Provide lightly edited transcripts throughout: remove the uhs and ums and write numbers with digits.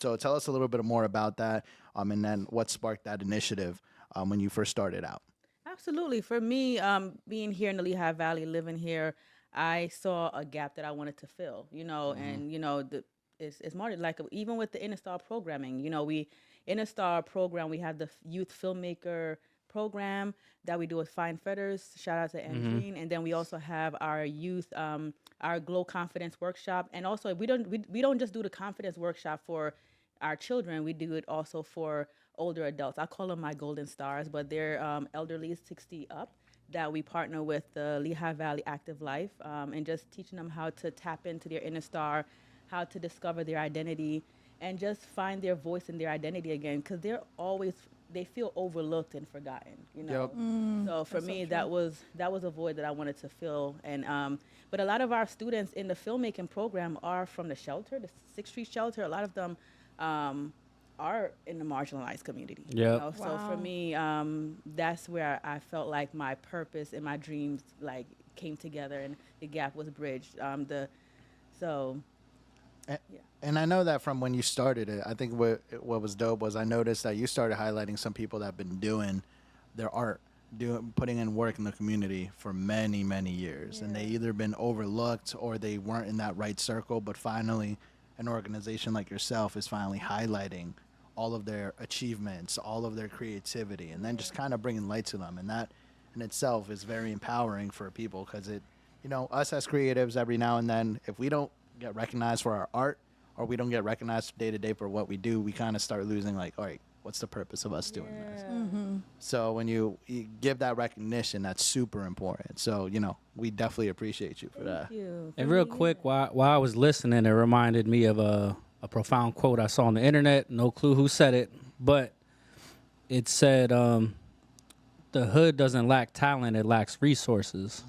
So tell us a little bit more about that, and then what sparked that initiative when you first started out. Absolutely. For me, being here in the Lehigh Valley, living here, I saw a gap that I wanted to fill, and, it's more like even with the InnaStar programming, InnaStar program, we have the Youth Filmmaker Program that we do with Fine Feathers. Shout out to Andrine. And then we also have our youth, our Glow Confidence Workshop. And also, we don't just do the confidence workshop for our children, we do it also for older adults. I call them my golden stars, but they're elderly, 60 up, that we partner with the Lehigh Valley Active Life, and just teaching them how to tap into their inner star, how to discover their identity, and just find their voice and their identity again, because they feel overlooked and forgotten. Yep. So for me, that was a void that I wanted to fill. And but a lot of our students in the filmmaking program are from the shelter, the 6th Street shelter. A lot of them are in the marginalized community. Yeah. So for me, that's where I felt like my purpose and my dreams like came together, and the gap was bridged. And I know that from when you started it, I think what was dope was I noticed that you started highlighting some people that have been doing their art, putting in work in the community for many, many years. And they either been overlooked or they weren't in that right circle, but finally an organization like yourself is finally highlighting all of their achievements, all of their creativity, and then just kind of bringing light to them. And that in itself is very empowering for people, because it, us as creatives, every now and then, if we don't get recognized for our art, or we don't get recognized day to day for what we do, we kind of start losing, like, all right, what's the purpose of us doing this? So when you give that recognition, that's super important. So, we definitely appreciate you for that. Thank you. And real quick, while I was listening, it reminded me of a profound quote I saw on the internet. No clue who said it, but it said, the hood doesn't lack talent, it lacks resources.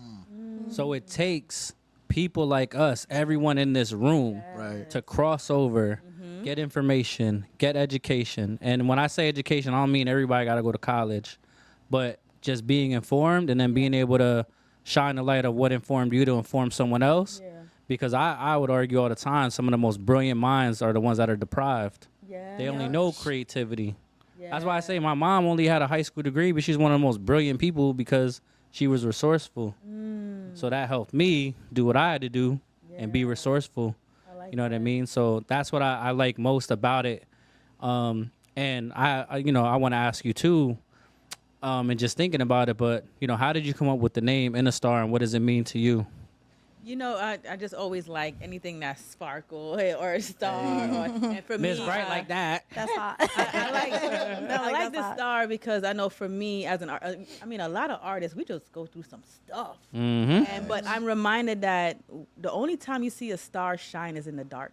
So it takes people like us, everyone in this room, Right. to cross over, get information, get education. And when I say education, I don't mean everybody got to go to college, but just being informed and then being able to shine the light of what informed you to inform someone else. Yeah. Because I would argue all the time, some of the most brilliant minds are the ones that are deprived. Yeah. They only know creativity. Yeah. That's why I say my mom only had a high school degree, but she's one of the most brilliant people because she was resourceful. So that helped me do what I had to do and be resourceful. I like You know what I mean? So that's what I like most about it. And I want to ask you too, and just thinking about it, but how did you come up with the name InnaStar, and what does it mean to you? I just always like anything that's sparkle or a star. And for Miss me, Bryght like that. That's hot. I like the that's hot. star because I know for me as an a lot of artists, we just go through some stuff. But I'm reminded that the only time you see a star shine is in the dark.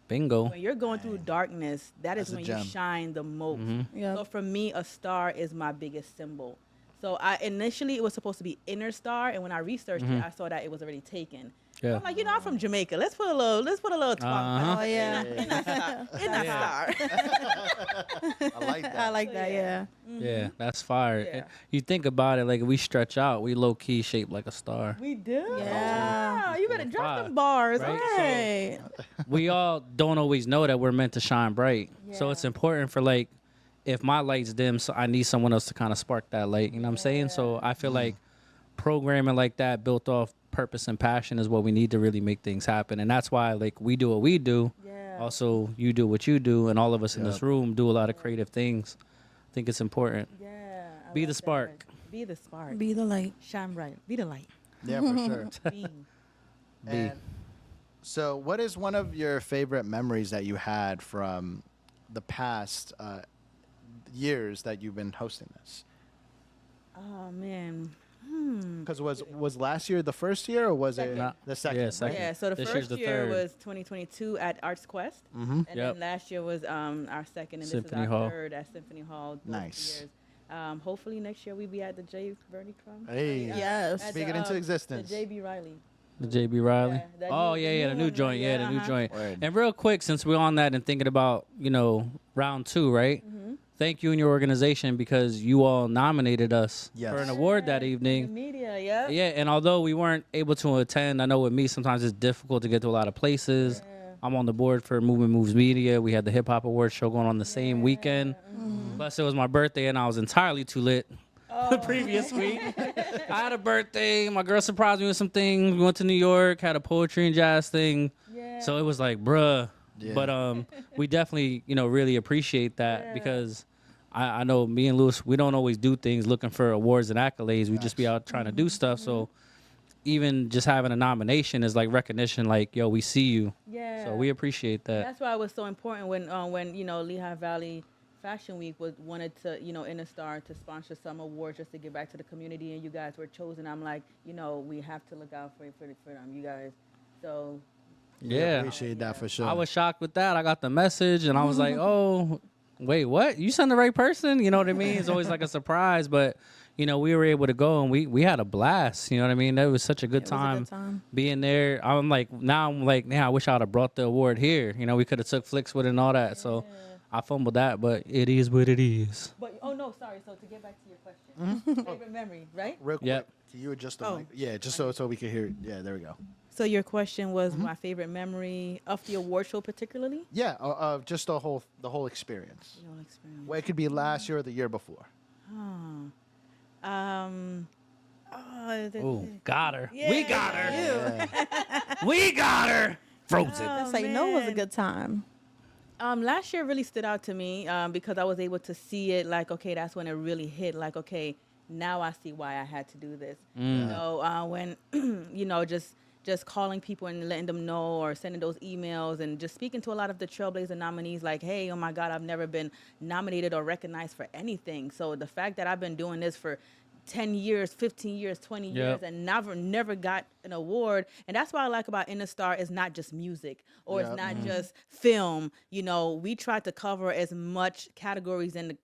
Bingo. When you're going through darkness, that is That's a when you gem. shine the most. Yep. So for me, a star is my biggest symbol. So initially it was supposed to be Inner Star, and when I researched it, I saw that it was already taken. Yeah. I'm like, I'm from Jamaica. Let's put a little twang. Oh yeah. Star. I like that. I like that. Yeah. Yeah, that's fire. Yeah. You think about it, like if we stretch out, we low key shaped like a star. We do. Yeah. You better drop Five. them bars. Right? Right. We all don't always know that we're meant to shine bright. So Yeah. it's important for like, if my light's dim, so I need someone else to kind of spark that light. You know what I'm saying? So I feel like programming like that, built off purpose and passion, is what we need to really make things happen. And that's why like we do what we do. Yeah. Also, you do what you do, and all of us in this Yep. room do a lot of creative things. I think it's important. Yeah. I Be like the that. spark. Be the spark. Be the light. Shine bright. Be the light. Yeah, for sure. Beam. And so what is one of your favorite memories that you had from the past years that you've been hosting this? Oh man. Because was last year the first year, or was it Second. the second? Yeah, right? second. Yeah, so the This year's first the year third. was 2022 at Arts Quest, and Yep. then last year was our second, and Symphony this is our Hall. third at Symphony Hall. those 2 Nice. years. Hopefully next year we be at the J. Verdi Club. Hey, Yes. At speak it the, into the existence. JB Riley. The JB Riley. Yeah, that Oh new- yeah, the yeah, the new new one, joint. Yeah, yeah, the new uh-huh. joint. Word. And real quick, since we're on that and thinking about round 2, right? Thank you and your organization, because you all nominated us Yes. for an award that The evening. media, yeah. Yeah, and although we weren't able to attend, I know with me sometimes it's difficult to get to a lot of places. I'm on the board for Movement Moves Media. We had the Hip Hop Awards show going on the same weekend. Plus, it was my birthday, and I was entirely too lit the previous week. I had a birthday. My girl surprised me with some things. We went to New York, had a poetry and jazz thing. Yeah. So it was like, bruh. Yeah. But we definitely, really appreciate that because I know me and Lewis, we don't always do things looking for awards and accolades. We just be out trying to do stuff. So even just having a nomination is like recognition, like, yo, we see you. Yeah. So we appreciate that. That's why it was so important when Lehigh Valley Fashion Week wanted to InnaStar to sponsor some awards just to give back to the community, and you guys were chosen. I'm like, we have to look out for them, you guys. So Yeah. Appreciate that for sure. I was shocked with that. I got the message and I was like, oh, wait, what? You sent the right person? You know what I mean? It's always like a surprise, but we were able to go and we had a blast. You know what I mean? That was such a good, It was a time, good time. being there. I'm like, I wish I would have brought the award here. We could have took flicks with it and all that. So I fumbled that, but it is what it is. But sorry. So to get back to your question, favorite memory, right? Real quick, Yep. can you adjust the mic? Yeah, just so we can hear it. Yeah, there we go. So your question was my favorite memory of the award show, particularly. Yeah, just the whole experience. Your experience. Well, it could be last year or the year before. Oh, got her. Yeah. We got her. Yeah. We got her. Frozen. Let's say no was a good time. Last year really stood out to me because I was able to see it like, okay, that's when it really hit. Like, okay, now I see why I had to do this. When, just calling people and letting them know or sending those emails and just speaking to a lot of the Trailblazer nominees like, hey, oh my God, I've never been nominated or recognized for anything. So the fact that I've been doing this for 10 years, 15 years, 20 years, and never got an award. And that's what I like about InnaStar is not just music or it's not just film. We try to cover as much categories in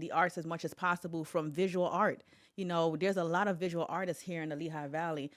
the arts as much as possible, from visual art. There's a lot of visual artists here in the Lehigh Valley.